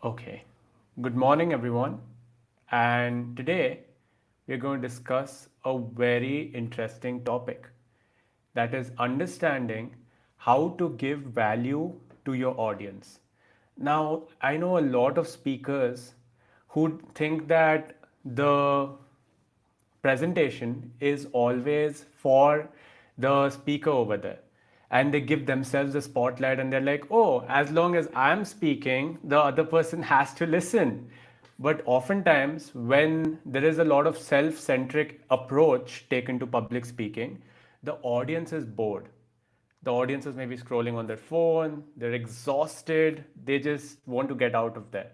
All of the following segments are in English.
Okay, good morning, everyone. And today we're going to discuss a very interesting topic, that is understanding how to give value to your audience. Now, I know a lot of speakers who think that the presentation is always for the speaker over there, and they give themselves the spotlight and they're like, oh, as long as I'm speaking the other person has to listen. But oftentimes when there is a lot of self-centric approach taken to public speaking, the audience is bored. The audience is maybe scrolling on their phone, they're exhausted, they just want to get out of there.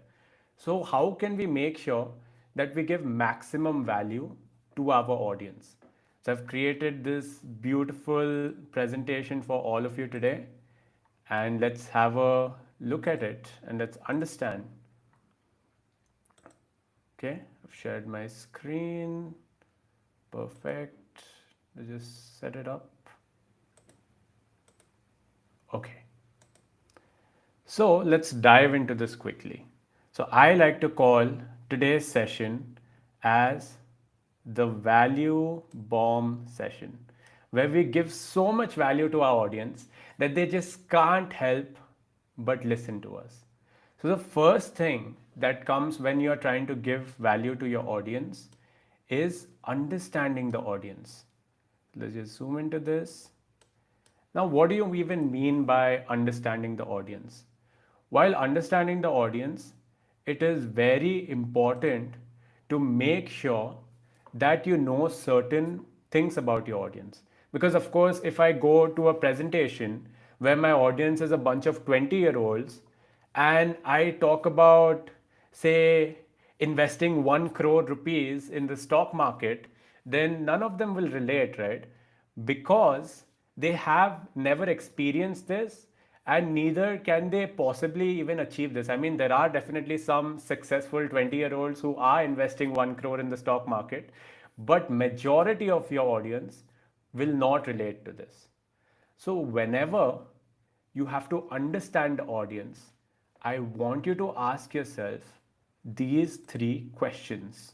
So, how can we make sure that we give maximum value to our audience? So, I've created this beautiful presentation for all of you today, and let's have a look at it and let's understand. Okay, I've shared my screen. Perfect. Let's just set it up. Okay. So let's dive into this quickly. So I like to call today's session as the value bomb session, where we give so much value to our audience that they just can't help but listen to us. So the first thing that comes when you are trying to give value to your audience is understanding the audience. Let's just zoom into this. Now, what do you even mean by understanding the audience? While understanding the audience, it is very important to make sure that you know certain things about your audience. Because, of course, if I go to a presentation where my audience is a bunch of 20-year-olds and I talk about, say, investing 1 crore rupees in the stock market, then none of them will relate, right? Because they have never experienced this and neither can they possibly even achieve this. I mean, there are definitely some successful 20-year-olds who are investing 1 crore in the stock market, but majority of your audience will not relate to this. So whenever you have to understand the audience, I want you to ask yourself these three questions.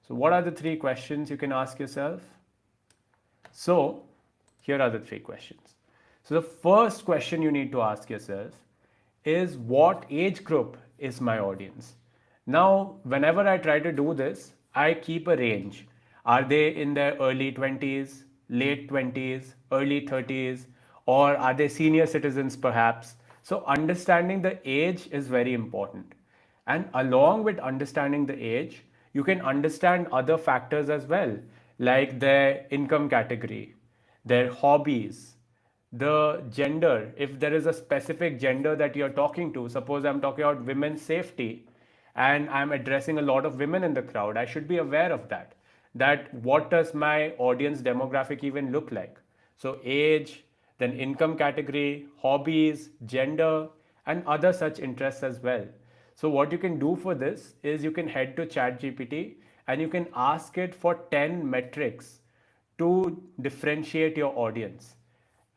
So what are the three questions you can ask yourself? So here are the three questions. So the first question you need to ask yourself is, what age group is my audience? Now, whenever I try to do this, I keep a range. Are they in their early 20s, late 20s, early 30s, or are they senior citizens perhaps? So understanding the age is very important. And along with understanding the age, you can understand other factors as well, like their income category, their hobbies, the gender. If there is a specific gender that you're talking to, suppose I'm talking about women's safety and I'm addressing a lot of women in the crowd, I should be aware of that. That what does my audience demographic even look like? So, age, then income category, hobbies, gender, and other such interests as well. So what you can do for this is you can head to ChatGPT and you can ask it for 10 metrics to differentiate your audience.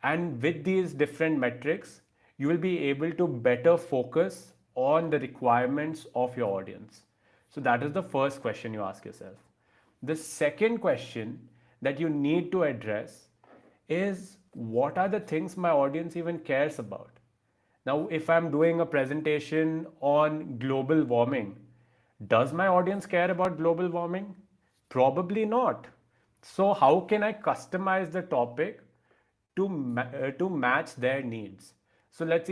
And with these different metrics, you will be able to better focus on the requirements of your audience. So that is the first question you ask yourself. The second question that you need to address is, what are the things my audience even cares about? Now, if I'm doing a presentation on global warming, does my audience care about global warming? Probably not. So, how can I customize the topic to match their needs? So let's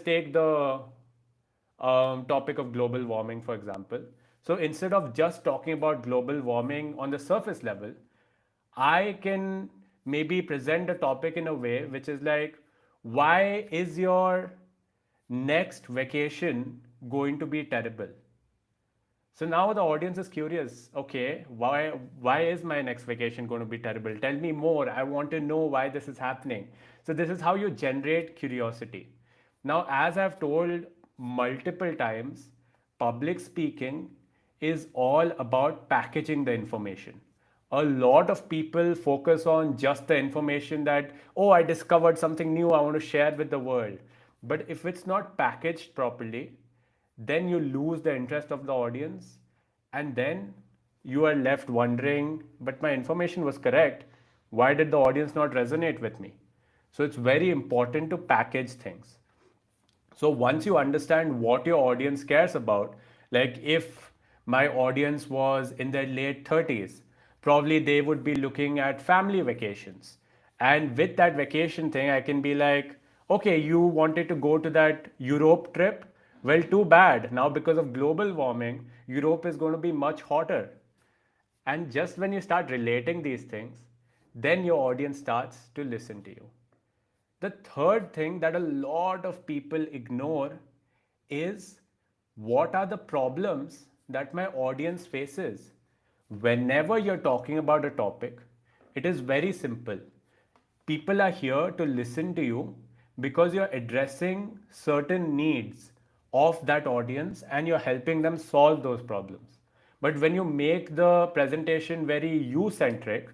take the topic of global warming, for example. So instead of just talking about global warming on the surface level, I can maybe present the topic in a way which is like, why is your next vacation going to be terrible? So now the audience is curious. Okay, why is my next vacation going to be terrible? Tell me more. I want to know why this is happening. So this is how you generate curiosity. Now, as I've told multiple times, public speaking is all about packaging the information. A lot of people focus on just the information that, oh, I discovered something new I want to share with the world. But if it's not packaged properly, then you lose the interest of the audience, and then you are left wondering, but my information was correct. Why did the audience not resonate with me? So it's very important to package things. So once you understand what your audience cares about, like if my audience was in their late 30s, probably they would be looking at family vacations. And with that vacation thing, I can be like, okay, you wanted to go to that Europe trip? Well, too bad. Now, because of global warming, Europe is going to be much hotter. And just when you start relating these things, then your audience starts to listen to you. The third thing that a lot of people ignore is what are the problems that my audience faces. Whenever you're talking about a topic, it is very simple. People are here to listen to you because you're addressing certain needs of that audience and you're helping them solve those problems. But when you make the presentation very you centric,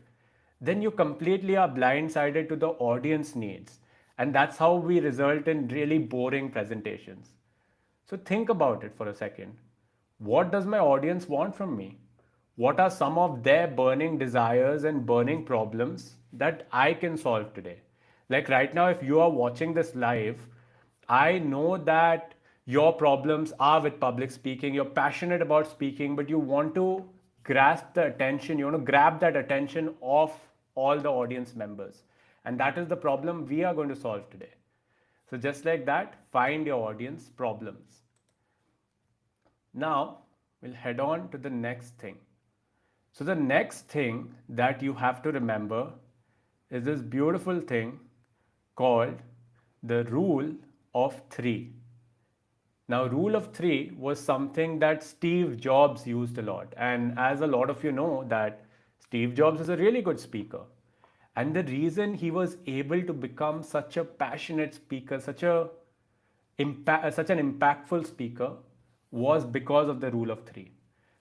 then you completely are blindsided to the audience needs. And that's how we result in really boring presentations. So think about it for a second. What does my audience want from me? What are some of their burning desires and burning problems that I can solve today? Like right now, if you are watching this live, I know that your problems are with public speaking. You're passionate about speaking, but you want to grasp the attention, you want to grab that attention of all the audience members. And that is the problem we are going to solve today. So, just like that, find your audience problems. Now, we'll head on to the next thing. So, the next thing that you have to remember is this beautiful thing called the rule of three. Now, rule of three was something that Steve Jobs used a lot. And as a lot of you know, that Steve Jobs is a really good speaker. And the reason he was able to become such a passionate speaker, such an impactful speaker, was because of the rule of three.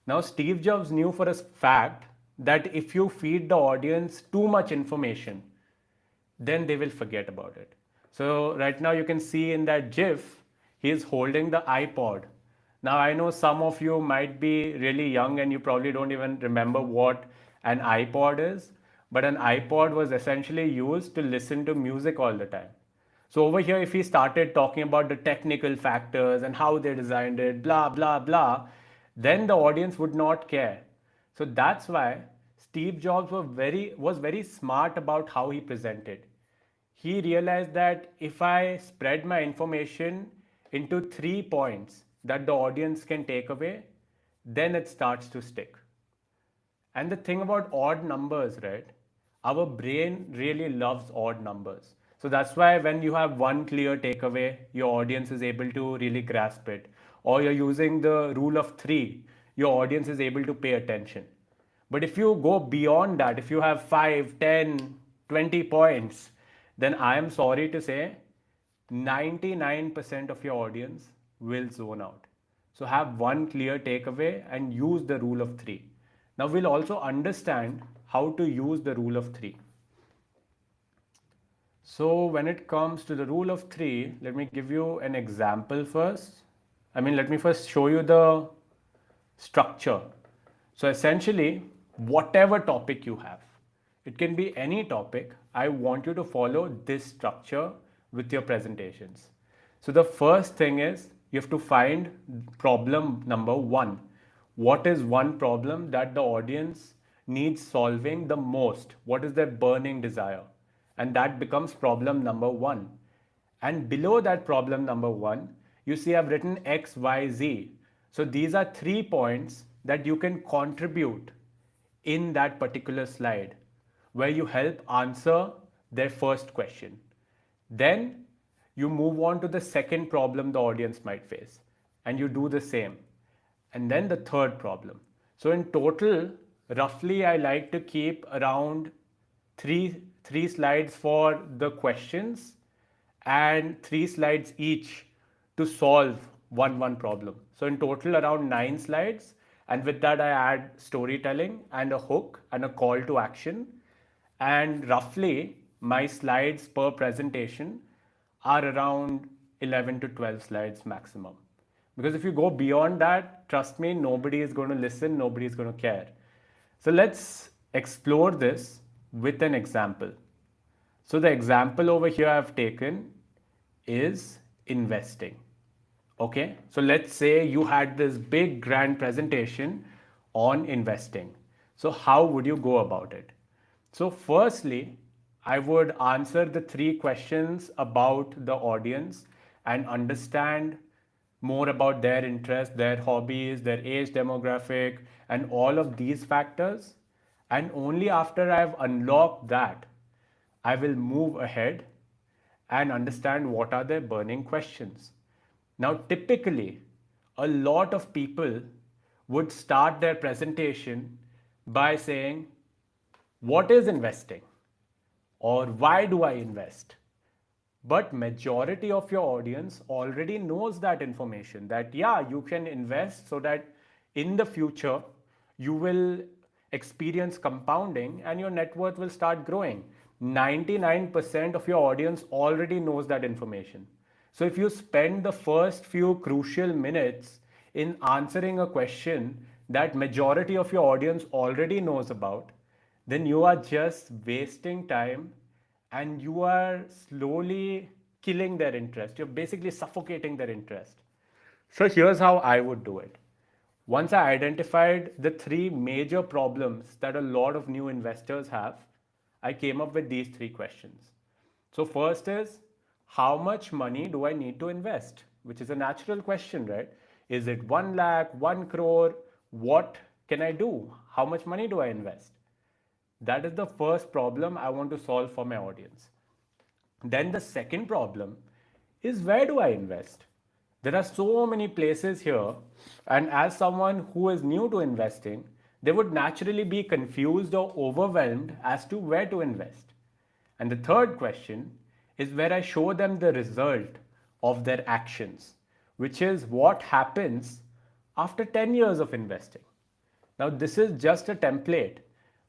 Now, Steve Jobs knew for a fact that if you feed the audience too much information, then they will forget about it. So, right now, you can see in that GIF, he is holding the iPod. Now, I know some of you might be really young and you probably don't even remember what an iPod is, but an iPod was essentially used to listen to music all the time. So over here, if he started talking about the technical factors and how they designed it, blah, blah, blah, then the audience would not care. So that's why Steve Jobs was very smart about how he presented. He realized that if I spread my information into 3 points that the audience can take away, then it starts to stick. And the thing about odd numbers, right? Our brain really loves odd numbers. So that's why when you have one clear takeaway, your audience is able to really grasp it. Or you're using the rule of three, your audience is able to pay attention. But if you go beyond that, if you have 5, 10, 20 points, then I am sorry to say 99% of your audience will zone out. So have one clear takeaway and use the rule of three. Now we'll also understand how to use the rule of three. So when it comes to the rule of three, let me give you an example first. Let me first show you the structure. So essentially, whatever topic you have, it can be any topic, I want you to follow this structure with your presentations. So the first thing is you have to find problem number one. What is one problem that the audience needs solving the most? What is their burning desire? And that becomes problem number one. And below that problem number one, you see I've written X, Y, Z. So these are 3 points that you can contribute in that particular slide where you help answer their first question. Then you move on to the second problem the audience might face and you do the same. And then the third problem. So in total, roughly I like to keep around three slides for the questions and 3 slides each to solve one problem. So in total around 9 slides, and with that I add storytelling and a hook and a call to action, and roughly my slides per presentation are around 11 to 12 slides maximum. Because if you go beyond that, trust me, nobody is going to listen, nobody is going to care. So let's explore this with an example. So the example over here I've taken is investing. Okay, so let's say you had this big grand presentation on investing. So how would you go about it? So firstly, I would answer the three questions about the audience and understand more about their interests, their hobbies, their age demographic, and all of these factors. And only after I've unlocked that, I will move ahead and understand what are their burning questions. Now, typically, a lot of people would start their presentation by saying, what is investing? Or why do I invest? But majority of your audience already knows that information, that yeah, you can invest so that in the future you will experience compounding and your net worth will start growing. 99% of your audience already knows that information. So if you spend the first few crucial minutes in answering a question that majority of your audience already knows about, then you are just wasting time and you are slowly killing their interest. You're basically suffocating their interest. So here's how I would do it. Once I identified the three major problems that a lot of new investors have, I came up with these three questions. So, first is, how much money do I need to invest? Which is a natural question, right? Is it 1 lakh, 1 crore? What can I do? How much money do I invest? That is the first problem I want to solve for my audience. Then the second problem is, where do I invest? There are so many places here, and as someone who is new to investing, they would naturally be confused or overwhelmed as to where to invest. And the third question is where I show them the result of their actions, which is what happens after 10 years of investing. Now, this is just a template,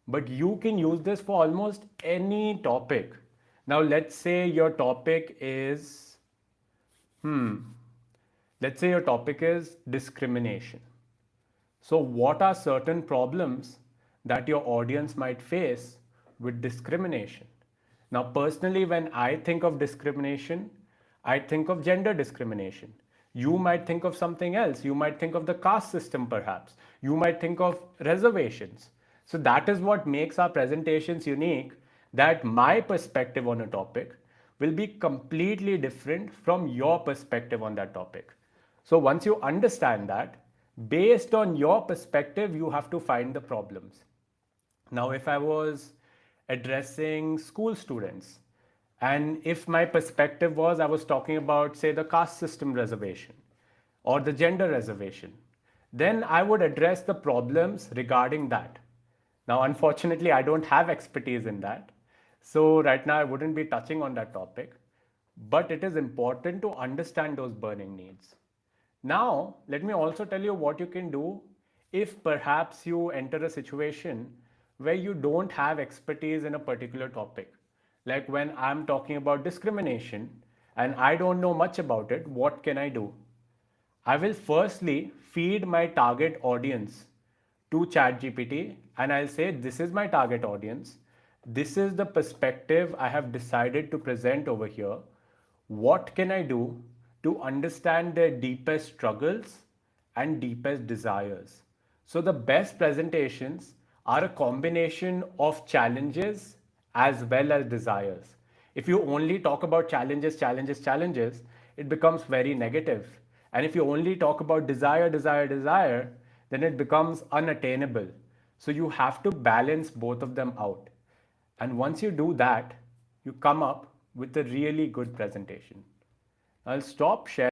but you can use this for almost any topic. Now, let's say your topic is, let's say your topic is discrimination. So, what are certain problems that your audience might face with discrimination? Now, personally, when I think of discrimination, I think of gender discrimination. You might think of something else. You might think of the caste system, perhaps. You might think of reservations. So, that is what makes our presentations unique, that my perspective on a topic will be completely different from your perspective on that topic. So, once you understand that, based on your perspective, you have to find the problems. Now, if I was addressing school students, and if my perspective was I was talking about, say, the caste system reservation or the gender reservation, then I would address the problems regarding that. Now, unfortunately, I don't have expertise in that. So, right now, I wouldn't be touching on that topic. But it is important to understand those burning needs. Now, let me also tell you what you can do if perhaps you enter a situation where you don't have expertise in a particular topic. Like when I'm talking about discrimination and I don't know much about it, what can I do? I will firstly feed my target audience to ChatGPT and I'll say, this is my target audience. This is the perspective I have decided to present over here. What can I do to understand their deepest struggles and deepest desires? So, the best presentations are a combination of challenges as well as desires. If you only talk about challenges, challenges, challenges, it becomes very negative. And if you only talk about desire, desire, desire, then it becomes unattainable. So you have to balance both of them out. And once you do that, you come up with a really good presentation. I'll stop sharing.